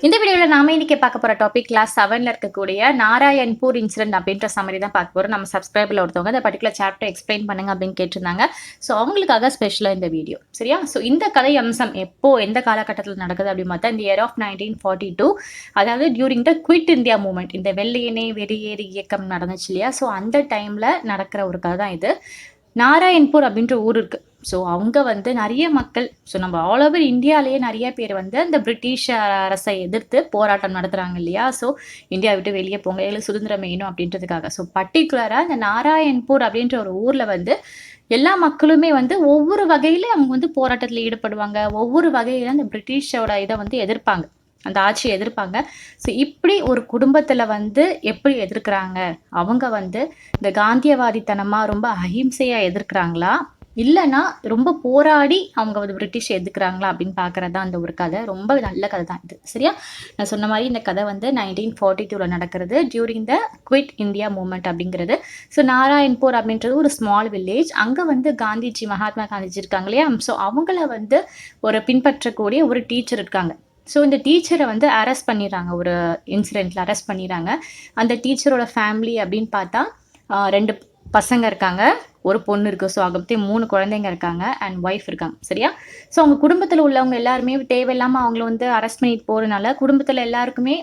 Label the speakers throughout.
Speaker 1: இந்த வீடியோல நாம இன்னைக்கு பார்க்க போற டாபிக் கிளாஸ் 7ல இருக்கக்கூடிய நாராயண்பூர் இன்சிடென்ட் அப்படின்ற சம்மரி தான் பார்க்க போறோம். நம்ம சப்ஸ்கிரைபர்ல ஒருத்தவங்க இந்த பர்டிகுலர் சாப்டர் எக்ஸ்பிளைன் பண்ணுங்க அப்படின்னு கேட்டிருந்தாங்க. ஸோ அவங்களுக்காக ஸ்பெஷலா இந்த வீடியோ சரியா. ஸோ இந்த கதை அம்சம் எப்போ எந்த காலகட்டத்தில் நடக்குது அப்படின்னு பார்த்தா இந்த இயர் ஆஃப் 1942, அதாவது during the quit India movement, இந்த வெள்ளையனே வெளியேறு இயக்கம் நடந்துச்சு இல்லையா. ஸோ அந்த டைம்ல நடக்கிற ஒரு கதை தான் இது. நாராயண்பூர் அப்படின்ற ஊர் இருக்கு. ஸோ அவங்க வந்து நிறைய மக்கள், ஸோ நம்ம ஆல் ஓவர் இந்தியாவிலேயே நிறைய பேர் வந்து அந்த பிரிட்டிஷ் அரசை எதிர்த்து போராட்டம் நடத்துகிறாங்க இல்லையா. ஸோ இந்தியா விட்டு வெளியே போங்க, எங்களுக்கு சுதந்திரம் வேணும் அப்படின்றதுக்காக. ஸோ பர்டிகுலராக இந்த நாராயண்பூர் அப்படின்ற ஒரு ஊரில் வந்து எல்லா மக்களுமே வந்து ஒவ்வொரு வகையில அவங்க வந்து போராட்டத்தில் ஈடுபடுவாங்க. ஒவ்வொரு வகையில அந்த பிரிட்டிஷோட இதை வந்து எதிர்ப்பாங்க, அந்த ஆட்சியை எதிர்ப்பாங்க. ஸோ இப்படி ஒரு குடும்பத்தில் வந்து எப்படி எதிர்க்கிறாங்க, அவங்க வந்து இந்த காந்தியவாதித்தனமாக ரொம்ப அஹிம்சையாக எதிர்க்கிறாங்களா, இல்லைன்னா ரொம்ப போராடி அவங்க வந்து பிரிட்டிஷ் எதிர்க்கிறாங்களா அப்படின்னு பார்க்குறது தான் அந்த ஒரு கதை. ரொம்ப நல்ல கதை தான் இது சரியா. நான் சொன்ன மாதிரி இந்த கதை வந்து 1942 நடக்கிறது, during the quit India movement அப்படிங்கிறது. ஸோ நாராயண்பூர் அப்படின்றது ஒரு ஸ்மால் வில்லேஜ். அங்கே வந்து காந்திஜி, மகாத்மா காந்திஜி இருக்காங்க இல்லையா. ஸோ அவங்கள வந்து ஒரு பின்பற்றக்கூடிய ஒரு டீச்சர் இருக்காங்க. ஸோ இந்த டீச்சரை வந்து அரெஸ்ட் பண்ணிடுறாங்க, ஒரு இன்சிடெண்ட்டில் அரெஸ்ட் பண்ணிடுறாங்க. அந்த டீச்சரோட ஃபேமிலி அப்படின்னு பார்த்தா 2 பசங்க இருக்காங்க, ஒரு பொண்ணு இருக்குது. ஸோ அங்கே 3 குழந்தைங்க இருக்காங்க அண்ட் ஒய்ஃப் இருக்காங்க சரியா. ஸோ அவங்க குடும்பத்தில் உள்ளவங்க எல்லாருமே தேவையில்லாமல் அவங்கள வந்து அரெஸ்ட் பண்ணிட்டு போகிறதுனால குடும்பத்தில் எல்லாருக்குமே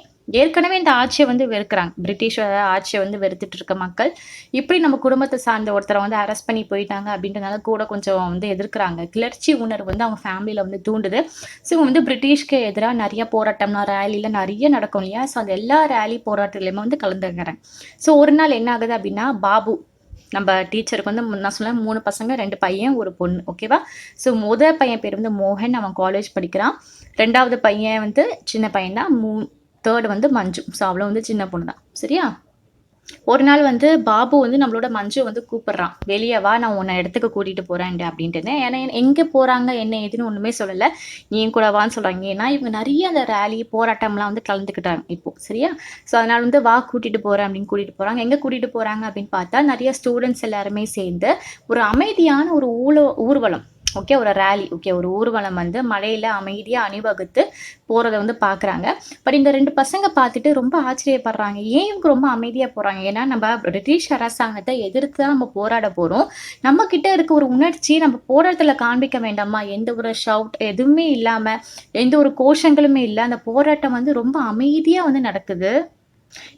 Speaker 1: ஏற்கனவே இந்த ஆட்சியை வந்து வெறுக்கிறாங்க. பிரிட்டிஷோட ஆட்சியை வந்து வெறுத்துட்டு இருக்க மக்கள் இப்படி நம்ம குடும்பத்தை சார்ந்த ஒருத்தரை வந்து அரெஸ்ட் பண்ணி போயிட்டாங்க அப்படின்றனால கூட கொஞ்சம் வந்து எதிர்க்கிறாங்க. கிளர்ச்சி உணர்வு வந்து அவங்க ஃபேமிலியில் வந்து தூண்டுது. ஸோ இவங்க வந்து பிரிட்டிஷ்க்கு எதிராக நிறைய போராட்டம்னா ரேலியில் நிறைய நடக்கும் இல்லையா. ஸோ அந்த எல்லா ரேலி போராட்டத்துலையுமே வந்து கலந்துக்கிறேன். ஸோ ஒரு நாள் என்ன ஆகுது அப்படின்னா, பாபு நம்ம டீச்சருக்கு வந்து நான் சொன்னேன் 3 பசங்க 2 பையன் ஒரு பொண்ணு ஓகேவா. ஸோ முதல் பையன் பேர் வந்து மோகன், அவன் காலேஜ் படிக்கிறான். 2வது பையன் வந்து சின்ன பையன் தான், 3rd வந்து மஞ்சு. ஸோ அவளும் வந்து சின்ன பொண்ணு தான் சரியா. ஒரு நாள் வந்து பாபு வந்து நம்மளோட மஞ்சு வந்து கூப்பிடுறான், வெளியே வா, நான் உன்னை இடத்துக்கு கூட்டிகிட்டு போகிறேன் அப்படின்ட்டு. ஏன்னா எங்கே போகிறாங்க என்ன ஏதுன்னு ஒன்றுமே சொல்லலை, நீ கூட வான்னு சொல்கிறாங்க. ஏன்னா இவங்க நிறைய அந்த ரேலி போராட்டம்லாம் வந்து கலந்துக்கிட்டாங்க இப்போ சரியா. ஸோ அதனால் வந்து வா கூட்டிகிட்டு போகிறேன் அப்படின்னு கூட்டிகிட்டு போகிறாங்க. எங்கே கூட்டிகிட்டு போகிறாங்க அப்படின்னு பார்த்தா நிறைய ஸ்டூடெண்ட்ஸ் எல்லாருமே சேர்ந்து ஒரு அமைதியான ஒரு ஊர்வலம், ஓகே, ஒரு ரேலி, ஓகே, ஒரு ஊர்வலம் வந்து மலையில் அமைதியாக அணிவகுத்து போகிறத வந்து பார்க்குறாங்க. பட் இந்த 2 பசங்க பார்த்துட்டு ரொம்ப ஆச்சரியப்படுறாங்க, ஏன் இவங்க ரொம்ப அமைதியாக போகிறாங்க. ஏன்னா நம்ம பிரிட்டிஷ் அரசாங்கத்தை எதிர்த்து தான் நம்ம போராட போகிறோம், நம்மக்கிட்ட இருக்க ஒரு உணர்ச்சி நம்ம போராட்டத்தில் காண்பிக்க வேண்டாமா, எந்த ஒரு ஷவுட் எதுவுமே இல்லாமல் எந்த ஒரு கோஷங்களுமே இல்லை, அந்த போராட்டம் வந்து ரொம்ப அமைதியாக வந்து நடக்குது.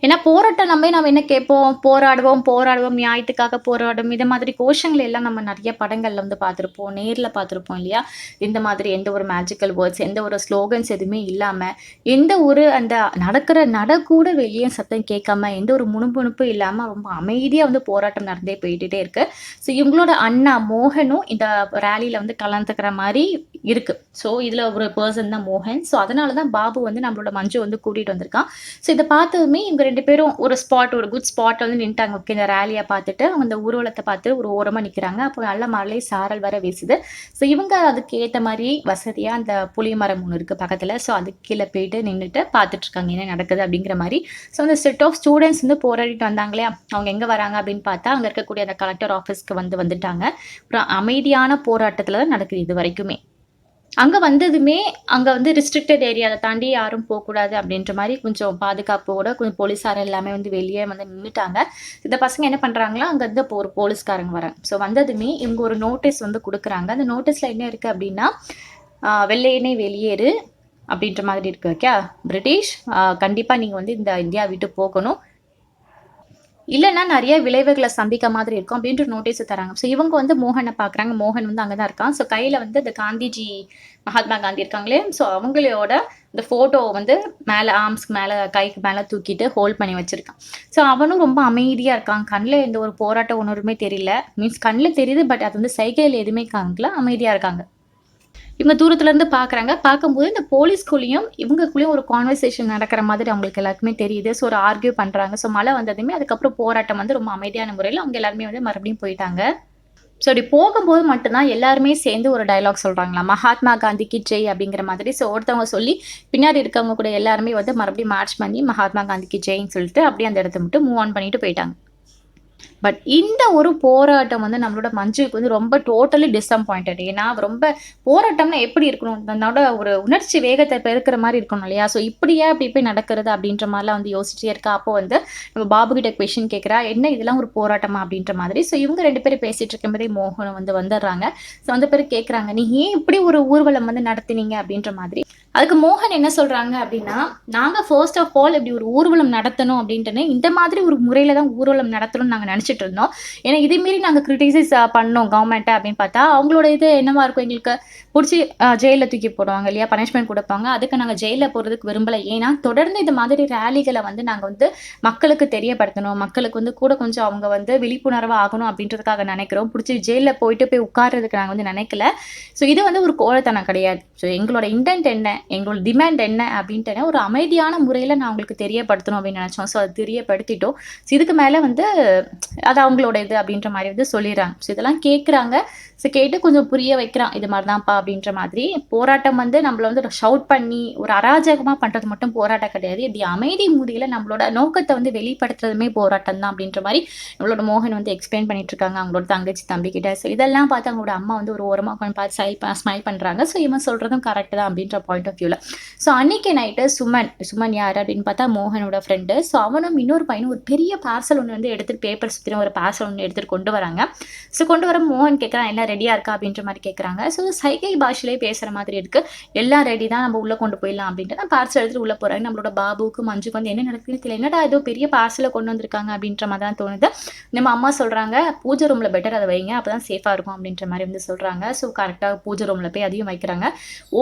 Speaker 1: ஏன்னா போராட்டம் நம்ம என்ன கேட்போம், போராடுவோம் நியாயத்துக்காக போராடும், இந்த மாதிரி கோஷங்கள் எல்லாம் நம்ம நிறைய படங்கள்ல வந்து பார்த்துருப்போம், நேரில் பார்த்துருப்போம் இல்லையா. இந்த மாதிரி எந்த ஒரு மேஜிக்கல் வேர்ட்ஸ், எந்த ஒரு ஸ்லோகன்ஸ் எதுவுமே இல்லாமல், எந்த ஒரு அந்த நடக்கிற கூட வெளியே சத்தம் கேட்காம, எந்த ஒரு முணுமுணுப்பு இல்லாமல் ரொம்ப அமைதியாக வந்து போராட்டம் நடந்தே போயிட்டே இருக்கு. ஸோ இவங்களோட அண்ணா மோகனும் இந்த ரேலியில் வந்து கலந்துக்கிற மாதிரி இருக்கு. ஸோ இதில் ஒரு பர்சன் தான் மோகன். ஸோ அதனால தான் பாபு வந்து நம்மளோட மஞ்சு வந்து கூட்டிகிட்டு வந்திருக்கான். ஸோ இதை பார்த்ததுமே இவங்க 2 பேரும் ஒரு ஒரு குட் ஸ்பாட் வந்து நின்ட்டாங்க. ஓகே, இந்த ரேலியை பார்த்துட்டு அவங்க அந்த ஊர்வலத்தை பார்த்து ஒரு ஓரமாக நிற்கிறாங்க. அப்போ நல்ல மழை சாரல் வர வீசுது. ஸோ இவங்க அதுக்கு ஏற்ற மாதிரி வசதியாக அந்த புளிய மரம் ஒன்று இருக்குது பக்கத்தில். ஸோ அதுக்கு கீழே போயிட்டு நின்றுட்டு பார்த்துட்டு இருக்காங்க என்ன நடக்குது அப்படிங்கிற மாதிரி. ஸோ அந்த செட் ஆஃப் ஸ்டூடெண்ட்ஸ் வந்து போராடிட்டு வந்தாங்க இல்லையா, அவங்க எங்கே வராங்க அப்படின்னு பார்த்தா அங்கே இருக்கக்கூடிய அந்த கலெக்டர் ஆஃபீஸ்க்கு வந்துட்டாங்க. ஒரு அமைதியான போராட்டத்தில் தான் நடக்குது இது வரைக்குமே. அங்கே வந்ததுமே அங்கே வந்து ரிஸ்ட்ரிக்டட் ஏரியா, அதை தாண்டி யாரும் போகக்கூடாது அப்படின்ற மாதிரி கொஞ்சம் பாதுகாப்போட கொஞ்சம் போலீஸார் எல்லாமே வந்து வெளியே வந்து நின்றுட்டாங்க. இந்த பசங்க என்ன பண்ணுறாங்களா, அங்கே வந்து இப்போ ஒரு போலீஸ்காரங்க வராங்க. ஸோ வந்ததுமே இவங்க ஒரு நோட்டீஸ் வந்து கொடுக்குறாங்க. அந்த நோட்டீஸில் என்ன இருக்குது அப்படின்னா, வெள்ளையனே வெளியேறு அப்படின்ற மாதிரி இருக்குது. ஓகே, பிரிட்டிஷ் கண்டிப்பாக நீங்கள் வந்து இந்த இந்தியா விட்டு போகணும், இல்லைன்னா நிறைய விளைவுகளை சந்திக்க மாதிரி இருக்கும் அப்படின்ற நோட்டீஸ் தராங்க. ஸோ இவங்க வந்து மோகனை பார்க்குறாங்க. மோகன் வந்து அங்கே தான் இருக்கான். ஸோ கையில் வந்து இந்த காந்திஜி, மகாத்மா காந்தி இருக்காங்களே, ஸோ அவங்களோட இந்த ஃபோட்டோ வந்து மேலே ஆர்ம்ஸ்க்கு மேலே கைக்கு மேலே தூக்கிட்டு ஹோல்ட் பண்ணி வச்சுருக்கான். ஸோ அவனும் ரொம்ப அமைதியாக இருக்கான். கண்ணில் எந்த ஒரு போராட்ட உணர்வுமே தெரியல, மீன்ஸ் கண்ணில் தெரியுது பட் அது வந்து சைகையில் எதுவுமே காமிக்கல, அமைதியாக இருக்காங்க. இவங்க தூரத்துலேருந்து பார்க்குறாங்க. பார்க்கும்போது இந்த போலீஸ்குள்ளேயும் இவங்களுக்குள்ளேயும் ஒரு கான்வர்சேஷன் நடக்கிற மாதிரி அவங்களுக்கு எல்லாருக்குமே தெரியுது. ஸோ ஒரு ஆர்கியூ பண்ணுறாங்க. ஸோ மழை வந்ததுமே அதுக்கப்புறம் போராட்டம் வந்து ரொம்ப அமைதியான முறையில் அவங்க எல்லாருமே வந்து மறுபடியும் போயிட்டாங்க. ஸோ அப்படி போகும்போது மட்டும்தான் எல்லாருமே சேர்ந்து ஒரு டயலாக் சொல்கிறாங்களா, மகாத்மா காந்திக்கு ஜெய் அப்படிங்கிற மாதிரி. ஸோ ஒருத்தவங்க சொல்லி பின்னாடி இருக்கவங்க கூட எல்லாருமே வந்து மறுபடியும் மார்ச் பண்ணி மகாத்மா காந்திக்கு ஜெயின்னு சொல்லிட்டு அப்படியே அந்த இடத்த மட்டும் மூவ் ஆன் பண்ணிட்டு போயிட்டாங்க. பட் இந்த ஒரு போராட்டம் வந்து நம்மளோட மஞ்சுக்கு வந்து ரொம்ப டோட்டலி டிசப்பாயிண்டட். ஏன்னா ரொம்ப போராட்டம்னா எப்படி இருக்கணும்? தன்னோட ஒரு உணர்ச்சி வேகத்தை பெருக்கிற மாதிரி இருக்கணும் இல்லையா? ஸோ இப்படியே அப்படி போய் நடக்கிறது அப்படின்ற மாதிரிலாம் வந்து யோசிச்சே இருக்கா. அப்போ வந்து நம்ம பாபு கிட்ட கொஸ்டின் கேட்குறா, என்ன இதெல்லாம் ஒரு போராட்டமா அப்படின்ற மாதிரி. ஸோ இவங்க 2 பேரும் பேசிட்டு இருக்கும்போதே மோகன் வந்து வந்துடுறாங்க. ஸோ வந்து பேர் கேட்குறாங்க, நீ ஏன் இப்படி ஒரு ஊர்வலம் வந்து நடத்தினீங்க அப்படின்ற மாதிரி. அதுக்கு மோகன் என்ன சொல்றாங்க அப்படின்னா, நாங்க ஃபர்ஸ்ட் ஆஃப் ஆல் இப்படி ஒரு ஊர்வலம் நடத்தணும் அப்படின்ட்டுன்னு இந்த மாதிரி ஒரு முறையில தான் ஊர்வலம் நடத்தணும்னு நாங்க நினைச்சிட்டு இருந்தோம். ஏன்னா இதே மீறி நாங்க கிரிட்டிசைஸ் பண்ணோம் கவர்மெண்ட்டை அப்படின்னு பார்த்தா, அவங்களோட இது என்னவா இருக்கும், எங்களுக்கு புடிச்சு ஜெயில்ல தூக்கி போடுவாங்க இல்லையா? பனிஷ்மென்ட் குடுப்பாங்க. அதுக்கு நாங்க ஜெயில்ல போறதுக்கு விரும்பல. ஏன்னா, தொடர்ந்து இந்த மாதிரி ரேலிகள வந்து நாங்க வந்து மக்களுக்கு தெரியப்படுத்தணும். மக்களுக்கு வந்து கூட கொஞ்சம் அவங்க வந்து விழிப்புணர்வா ஆகணும் அப்படின்றதுக்காக நினைக்கிறோம். புடிச்சு ஜெயில்ல போய் உட்கார்றதுக்கு நாங்க வந்து நினைக்கல. ஸோ இது வந்து ஒரு கோழைத்தனம் கிடையாது. ஸோ எங்களோட இன்டென்ட் என்ன? எங்களோட டிமாண்ட் என்ன? அப்படின்ட்டு ஒரு அமைதியான முறையில நான் உங்களுக்கு தெரியப்படுத்தணும் அப்படின்னு நினைச்சோம். ஸோ அது தெரியப்படுத்திட்டோம். ஸோ இதுக்கு மேல வந்து அது அவங்களோட இது அப்படின்ற மாரி வந்து சொல்லிர்றாங்க. ஸோ இதெல்லாம் கேட்குறாங்க. ஸோ கேட்டு கொஞ்சம் புரிய வைக்கிறான். இது மாரி தான்ப்பா அப்படின்ற மாதிரி. போராட்டம் வந்து நம்மள வந்து ஷவுட் பண்ணி ஒரு அராஜகமா பண்றது மட்டும் போராட்டம் கிடையாது. இது அமைதி முறையில நம்மளோட நோக்கத்த வந்து வெளிப்படுத்துறதுமே போராட்டம் தான் அப்படின்ற மாரி நம்மளோட மோகன் வந்து எக்ஸ்பிளைன் பண்ணிட்டு இருக்காங்க அவங்களோட தங்கச்சி, தம்பி கிட்ட. ஸோ இதெல்லாம் பார்த்து அவங்களோட அம்மா வந்து ஒரு ஓரமா உட்காந்து பார்த்து ஸ்மைல் பண்றாங்க. ஸோ இவன் சொல்றதும் கரெக்ட் தான் அப்படின்ற பாயிண்ட் ஆஃப் வியூல. ஸோ அன்னைக்கு நைட்டு சுமன் யாரு அப்படின்னு பார்த்தா மோகனோட ஃப்ரெண்டு. ஸோ அவனும் இன்னொரு பையனும் ஒரு பெரிய பார்சல் ஒன்று வந்து எடுத்துட்டு பேப்பர் சுத்தின ஒரு பார்சல் ஒன்று எடுத்துட்டு கொண்டு வராங்க. ஸோ கொண்டு வர மோகன் கேட்குறான், எல்லாம் ரெடியா இருக்கா அப்படின்ற மாதிரி கேட்குறாங்க. ஸோ சைகை பாஷையிலே பேசுற மாதிரி இருக்கு. எல்லாம் ரெடி தான், நம்ம உள்ள கொண்டு போயிடலாம் அப்படின்ட்டு நான் பார்சல் எடுத்துட்டு உள்ள போறாங்க. நம்மளோட பாபுக்கு மஞ்சுக்கு வந்து என்ன நடக்குதுன்னு தெரியல. என்னடா ஏதோ பெரிய பார்சலை கொண்டு வந்திருக்காங்க அப்படின்ற மாதிரி தான் தோணுது. நம்ம அம்மா சொல்றாங்க, பூஜை ரூம்ல பெட்டர் அதை வைங்க, அப்பதான் சேஃபா இருக்கும் அப்படின்ற மாதிரி வந்து சொல்றாங்க. ஸோ கரெக்டாக பூஜை ரூம்ல போய் அதையும் வைக்கிறாங்க.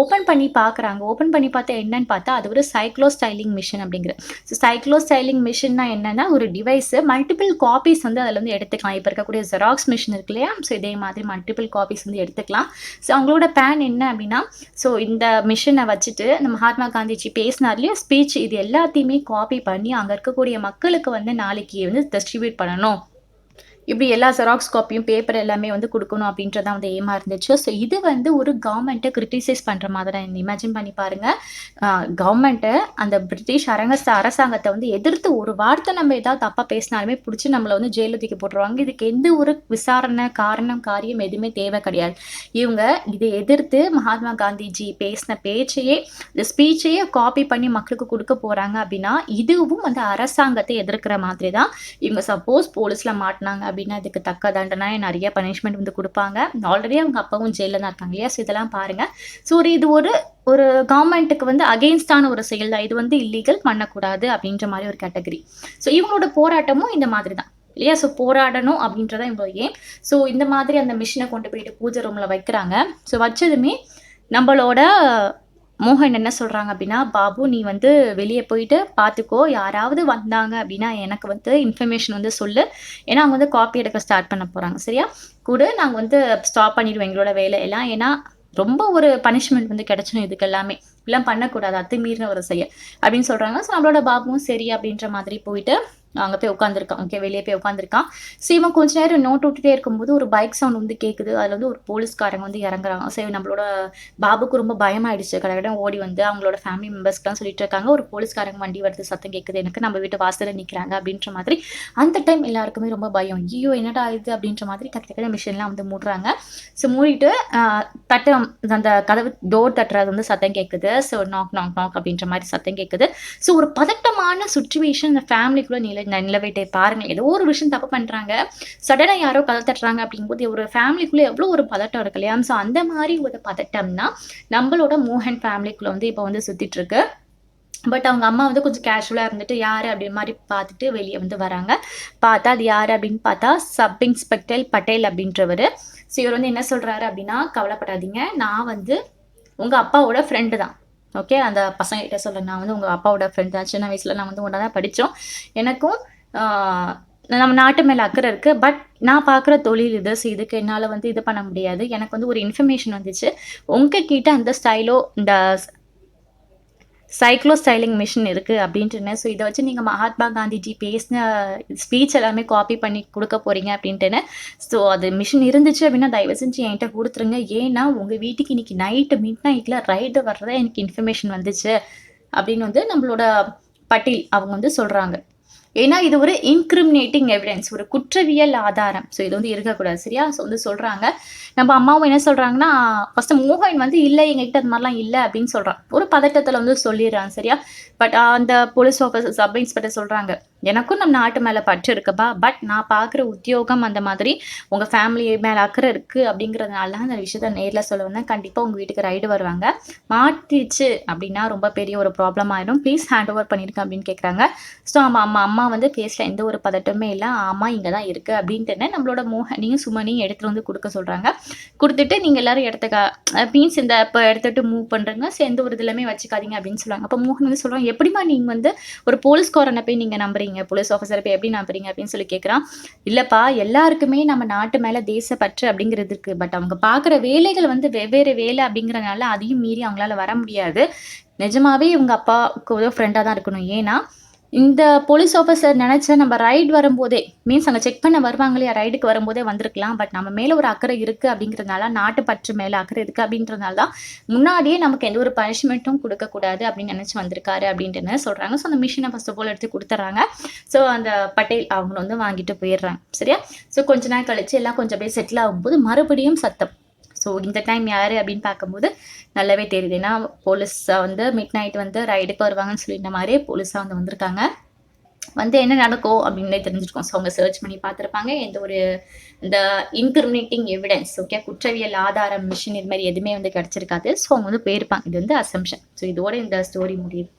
Speaker 1: ஓப்பன் பண்ணி பார்க்குறாங்க. ஓப்பன் பண்ணி பார்த்தா என்னன்னு பார்த்தா அது ஒரு சைக்ளோ ஸ்டைலிங் மிஷின் அப்படிங்கிற. ஸோ சைக்ளோ ஸ்டைலிங் மிஷின்னா என்னன்னா ஒரு டிவைஸ் மல்டிபிள் காப்பீஸ் வந்து அதில் வந்து எடுத்துக்கலாம். இப்போ இருக்கக்கூடிய ஜெராக்ஸ் மிஷின் இருக்கு இல்லையா? ஸோ இதே மாதிரி மல்டிபிள் காப்பீஸ் வந்து எடுத்துக்கலாம். ஸோ அவங்களோட பிளான் என்ன அப்படின்னா, ஸோ இந்த மிஷினை வச்சுட்டு நம்ம மகாத்மா காந்திஜி பேசினார்லையும் ஸ்பீச் இது எல்லாத்தையுமே காப்பி பண்ணி அங்கே இருக்கக்கூடிய மக்களுக்கு வந்து நாளைக்கு வந்து டிஸ்ட்ரிபியூட் பண்ணணும். இப்படி எல்லா ஜெராக்ஸ் காப்பியும் பேப்பர் எல்லாமே வந்து கொடுக்கணும் அப்படின்றதான் வந்து எய்மா இருந்துச்சு. ஸோ இது வந்து ஒரு கவர்மெண்ட்டை கிரிட்டிசைஸ் பண்ணுற மாதிரி தான் இமேஜின் பண்ணி பாருங்க. கவர்மெண்ட்டை அந்த பிரிட்டிஷ் அரசாங்கத்தை வந்து எதிர்த்து ஒரு வார்த்தை நம்ம ஏதாவது தப்பாக பேசினாலுமே பிடிச்சி நம்மளை வந்து ஜெயிலில் தூக்கி போட்டுருவாங்க. இதுக்கு எந்த ஒரு விசாரணை காரியம் எதுவுமே தேவை கிடையாது. இவங்க இதை எதிர்த்து மகாத்மா காந்திஜி பேசின பேச்சையே இந்த ஸ்பீச்சையே காப்பி பண்ணி மக்களுக்கு கொடுக்க போகிறாங்க அப்படின்னா இதுவும் அந்த அரசாங்கத்தை எதிர்க்கிற மாதிரி தான். இவங்க சப்போஸ் போலீஸில் மாட்டினாங்க அப்படின்னா இதுக்கு தக்க தண்டனை நிறைய பனிஷ்மெண்ட் வந்து கொடுப்பாங்க. ஆல்ரெடி அவங்க அப்பாவும் ஜெயிலில் தான் இருக்காங்க இல்லையா? ஸோ இதெல்லாம் பாருங்க. ஸோ இது ஒரு கவர்மெண்ட்டுக்கு வந்து அகெயின்ஸ்டான ஒரு செயல் தான். இது வந்து இல்லீகல், பண்ணக்கூடாது அப்படின்ற மாதிரி ஒரு கேட்டகரி. ஸோ இவங்களோட போராட்டமும் இந்த மாதிரி தான் இல்லையா? ஸோ போராடணும் அப்படின்றத இவங்க ஏன். ஸோ இந்த மாதிரி அந்த மிஷினை கொண்டு போயிட்டு பூஜை ரூம்ல வைக்கிறாங்க. ஸோ வச்சதுமே நம்மளோட மோகன் என்ன சொல்றாங்க அப்படின்னா, பாபு நீ வந்து வெளியே போயிட்டு பார்த்துக்கோ, யாராவது வந்தாங்க அப்படின்னா எனக்கு வந்து இன்ஃபர்மேஷன் வந்து சொல்லு. ஏன்னா அவங்க வந்து காப்பி எடுக்க ஸ்டார்ட் பண்ண போறாங்க. சரியா? கூட நாங்கள் வந்து ஸ்டாப் பண்ணிடுவோம் எங்களோட வேலையெல்லாம். ஏன்னா ரொம்ப ஒரு பனிஷ்மெண்ட் வந்து கிடைச்சிடும் இதுக்கு எல்லாமே. இப்படிலாம் பண்ணக்கூடாது, அத்துமீறின ஒரு செயல் அப்படின்னு சொல்றாங்க. ஸோ நம்மளோட பாபுவும் சரி அப்படின்ற மாதிரி போயிட்டு அங்கே போய் உட்காந்துருக்கான். ஓகே, வெளியே போய் உட்காந்துருக்கான். ஸோ இவன் கொஞ்ச நேரம் நோட் விட்டுட்டே இருக்கும்போது ஒரு பைக் சவுண்ட் வந்து கேட்குது. அதில் வந்து ஒரு போலீஸ்காரங்க வந்து இறங்குறாங்க. ஸோ நம்மளோட பாபுக்கு ரொம்ப பயமாயிடுச்சு. கடகடம் ஓடி வந்து அவங்களோட ஃபேமிலி மெம்பர்ஸ்க்குலாம் சொல்லிட்டு இருக்காங்க, ஒரு போலீஸ்காரங்க வண்டி வருது, சத்தம் கேட்குது எனக்கு, நம்ம வீட்டு வாசலில் நிற்கிறாங்க அப்படின்ற மாதிரி. அந்த டைம் எல்லாருக்குமே ரொம்ப பயம். ஐயோ என்னடா இது அப்படின்ற மாதிரி டக்கு மிஷின்லாம் வந்து மூடுறாங்க. ஸோ மூடிட்டு அந்த கதவு டோர் தட்டுறது வந்து சத்தம் கேட்குது. ஸோ நாக் நாக் நாக் அப்படின்ற மாதிரி சத்தம் கேட்குது. ஸோ ஒரு பதட்டமான சுச்சுவேஷன் இந்த ஃபேமிலிக்குள்ளே நிலவிட்டே பாருங்க. ஏதோ ஒரு விஷயம் தப்பு பண்றாங்க, சடனா யாரோ கதவு தட்டுறாங்க அப்படிங்கும்போது ஒரு ஃபேமிலிக்குள்ள எவ்வளவு ஒரு பதட்டம் இருக்கு இல்லையா? ஸோ அந்த மாதிரி ஒரு பதட்டம்னா நம்மளோட மோகன் ஃபேமிலிக்குள்ள வந்து இப்போ வந்து சுத்திட்டு இருக்கு. பட் அவங்க அம்மா வந்து கொஞ்சம் கேஷுவலாக இருந்துட்டு யார் அப்படின்னு மாதிரி பார்த்துட்டு வெளியே வந்து வராங்க. பார்த்தா அது யார் அப்படின்னு பார்த்தா சப் இன்ஸ்பெக்டர் பட்டேல் அப்படின்றவர். ஸோ இவர் வந்து என்ன சொல்றாரு அப்படின்னா, கவலைப்படாதீங்க, நான் வந்து உங்க அப்பாவோட ஃப்ரெண்டு தான். ஓகே, அந்த பசங்க கிட்ட சொல்ல, நான் வந்து உங்கள் அப்பாவோட ஃப்ரெண்ட் தான். சின்ன வயசில் நான் வந்து ஒன்றா தான் படித்தோம். எனக்கும் நம்ம நாட்டு மேலே அக்கறை இருக்குது. பட் நான் பார்க்குற தொழில் இது. ஸோ இதுக்கு என்னால் வந்து இது பண்ண முடியாது. எனக்கு வந்து ஒரு இன்ஃபர்மேஷன் வந்துச்சு, உங்ககிட்ட அந்த இந்த சைக்ளோ ஸ்டைலிங் மிஷின் இருக்குது அப்படின்ட்டுன்னு. ஸோ இதை வச்சு நீங்கள் மகாத்மா காந்திஜி பேசின ஸ்பீச் எல்லாமே காப்பி பண்ணி கொடுக்க போகிறீங்க அப்படின்ட்டுன்னு. ஸோ அது மிஷின் இருந்துச்சு அப்படின்னா தயவு செஞ்சு என்கிட்ட கொடுத்துருங்க. ஏன்னா உங்கள் வீட்டுக்கு இன்றைக்கி நைட்டு மிட் நைட்டில் ரைடு வர்றதா எனக்கு இன்ஃபர்மேஷன் வந்துச்சு அப்படின்னு வந்து நம்மளோட பட்டேல் அவங்க வந்து சொல்கிறாங்க. ஏன்னா இது ஒரு இன்கிரிமினேட்டிங் எவிடன்ஸ், ஒரு குற்றவியல் ஆதாரம். ஸோ இது வந்து இருக்கக்கூடாது. சரியா? ஸோ வந்து சொல்றாங்க. நம்ம அம்மாவும் என்ன சொல்றாங்கன்னா, ஃபர்ஸ்ட் மோகன் வந்து இல்ல எங்ககிட்ட அந்த மாதிரிலாம் இல்ல அப்படின்னு சொல்றான். ஒரு பதட்டத்துல வந்து சொல்லிடுறான். சரியா? பட் அந்த போலீஸ் ஆஃபீசர் சப் இன்ஸ்பெக்டர் சொல்றாங்க, எனக்கும் நம்ம நாட்டு மேல பற்று இருக்குப்பா. பட் நான் பார்க்குற உத்தியோகம் அந்த மாதிரி உங்க ஃபேமிலி மேல அக்கறை இருக்கு அப்படிங்கிறதுனால தான் அந்த விஷயத்த நேர்ல சொல்ல வந்தேன். கண்டிப்பா உங்க வீட்டுக்கு ரைடு வருவாங்க. மாட்டிச்சு அப்படின்னா ரொம்ப பெரிய ஒரு ப்ராப்ளம் ஆயிடும். ப்ளீஸ் ஹேண்ட் ஓவர் பண்ணிருங்க அப்படின்னு கேட்குறாங்க. ஸோ அம்மா வந்து ஃபேஸ்ல எந்த ஒரு பதட்டமுமே இல்ல. ஆமா இங்க தான் இருக்கு அப்படின்ட்டுன்னு நம்மளோட மோகனையும் சுமனையும் எடுத்துட்டு வந்து குடுக்க சொல்றாங்க. குடுத்துட்டு நீங்க எல்லாரும் இடத்துக்கு மீன்ஸ் இந்த இப்ப எடுத்துட்டு மூவ் பண்றங்க. ஸோ எந்த ஒரு இதுலயுமே வச்சுக்காதீங்க அப்படின்னு சொல்றாங்க. அப்ப மோகன் வந்து சொல்றான், எப்படிம்மா நீங்க வந்து ஒரு போலீஸ்காரனை போய் நீங்க நம்புறீங்க? போலீஸ் ஆஃபீஸர போய் எப்படி நம்புறீங்க? அப்படின்னு சொல்லி கேட்குறான். இல்லப்பா எல்லாருக்குமே நம்ம நாட்டு மேல தேசப்பற்று அப்படிங்கிறது இருக்கு. பட் அவங்க பார்க்குற வேலைகள் வந்து வெவ்வேறு வேலை அப்படிங்கிறனால அதையும் மீறி அவங்களால வர முடியாது. நிஜமாவே இவங்க அப்பாவுக்கு ஒரு ஃப்ரெண்டா தான் இருக்கணும். ஏன்னா, இந்த போலீஸ் ஆஃபீசர் நெனச்சா நம்ம ரைட் வரும்போதே மீன்ஸ் அங்க செக் பண்ண வருவாங்க இல்லையா? ரைடுக்கு வரும்போதே வந்திருக்கலாம். பட் நம்ம மேல ஒரு அக்கறை இருக்கு அப்படிங்கிறதுனால, நாட்டுப்பற்று மேல அக்கறை இருக்கு அப்படின்றதுனால தான், முன்னாடியே நமக்கு எந்த ஒரு பனிஷ்மென்ட்டும் குடுக்கக்கூடாது அப்படின்னு நெனச்சு வந்திருக்காரு அப்படின்ட்டுன்னு சொல்றாங்க. ஸோ அந்த மிஷின ஃபர்ஸ்ட் ஆஃப் ஆல் எடுத்து குடுத்துர்றாங்க. ஸோ அந்த பட்டேல் அவங்க வந்து வாங்கிட்டு போயிர்றாங்க. சரியா? ஸோ கொஞ்ச நாள் கழிச்சு எல்லாம் கொஞ்சம் அப்படியே செட்டில் ஆகும்போது மறுபடியும் சத்தம். ஸோ இந்த டைம் யாரு அப்படின்னு பார்க்கும்போது நல்லாவே தெரியுது. ஏன்னா போலீஸா வந்து மிட் நைட் வந்து ரைடுக்கு வருவாங்கன்னு சொல்லியிருந்த மாரியே போலீஸா வந்து வந்திருக்காங்க. வந்து என்ன நடக்கும் அப்படின்னே தெரிஞ்சிருக்கும். ஸோ அவங்க சர்ச் பண்ணி பார்த்துருப்பாங்க. எந்த ஒரு இந்த இன்கிரிமினேட்டிங் எவிடன்ஸ் ஓகே குற்றவியல் ஆதாரம் மிஷின் இது மாதிரி எதுவுமே வந்து கிடைச்சிருக்காது. ஸோ அவங்க வந்து போயிருப்பாங்க. இது வந்து அசம்ஷன். ஸோ இதோட இந்த ஸ்டோரி முடியுது.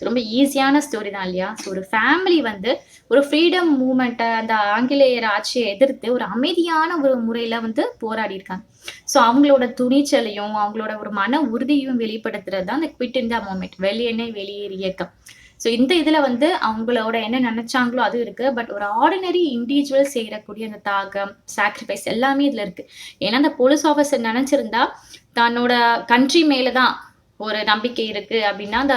Speaker 1: ரொம்ப ஈஸியான ஸ்டோரி தான் இல்லையா? ஸோ ஒரு ஃபேமிலி வந்து ஒரு ஃப்ரீடம் மூவ்மெண்ட்டை அந்த ஆங்கிலேயர் ஆட்சியை எதிர்த்து ஒரு அமைதியான ஒரு முறையில் வந்து போராடி இருக்காங்க. ஸோ அவங்களோட துணிச்சலையும் அவங்களோட ஒரு மன உறுதியும் வெளிப்படுத்துறது தான் அந்த குவிட் இந்தியா மூவ்மெண்ட், வெளியேனே வெளியேறு இயக்கம். ஸோ இந்த இதில் வந்து அவங்களோட என்ன நினைச்சாங்களோ அது இருக்கு. பட் ஒரு ஆர்டினரி இண்டிவிஜுவல் செய்யக்கூடிய அந்த தியாகம், சாக்ரிஃபைஸ் எல்லாமே இதில் இருக்கு. ஏன்னா அந்த போலீஸ் ஆஃபீஸர் நினைச்சிருந்தா தன்னோட கண்ட்ரி மேல தான் ஒரு நம்பிக்கை இருக்கு அப்படின்னா, அந்த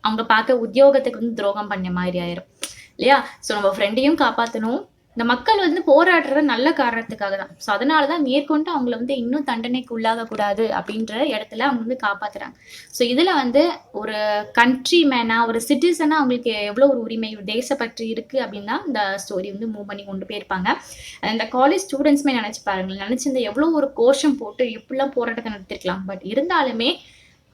Speaker 1: அவங்க பார்க்க உத்தியோகத்துக்கு வந்து துரோகம் பண்ண மாதிரி ஆயிரும். இல்லையா? ஸோ நம்ம ஃப்ரெண்டையும் காப்பாத்தணும். இந்த மக்கள் வந்து போராடுறது நல்ல காரணத்துக்காக தான். ஸோ அதனால தான் மேற்கொண்டு அவங்கள வந்து இன்னும் தண்டனைக்கு உள்ளாகக்கூடாது அப்படின்ற இடத்துல அவங்க வந்து காப்பாத்துறாங்க. ஸோ இதுல வந்து ஒரு கண்ட்ரி மேனா, ஒரு சிட்டிசனா அவங்களுக்கு எவ்வளோ ஒரு உரிமை, ஒரு தேசப்பற்று இருக்கு அப்படின்னா, இந்த ஸ்டோரி வந்து மூவ் பண்ணி கொண்டு போயிருப்பாங்க. இந்த காலேஜ் ஸ்டூடெண்ட்ஸுமே நினைச்சு பாருங்களேன். நினைச்சிருந்தா எவ்வளோ ஒரு கோஷம் போட்டு எப்படிலாம் போராட்டத்தை நடத்திருக்கலாம். பட் இருந்தாலுமே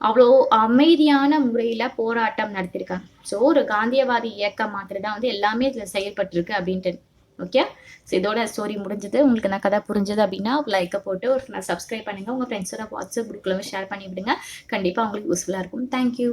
Speaker 1: அவ்வளோ அமைதியான முறையில போராட்டம் நடத்தியிருக்காங்க. ஸோ ஒரு காந்தியவாதி இயக்கம் மாதிரி தான் வந்து எல்லாமே இதுல செயல்பட்டிருக்கு அப்படின்ட்டு. ஓகே. ஸோ இதோட ஸ்டோரி முடிஞ்சது. உங்களுக்கு நான் கதை புரிஞ்சது அப்படின்னா லைக்கை போட்டு ஒரு சப்ஸ்கிரைப் பண்ணுங்க. உங்க ஃப்ரெண்ட்ஸோட வாட்ஸ்அப் குரூப்ல ஷேர் பண்ணி விடுங்க. கண்டிப்பா உங்களுக்கு யூஸ்ஃபுல்லா இருக்கும். தேங்க்யூ.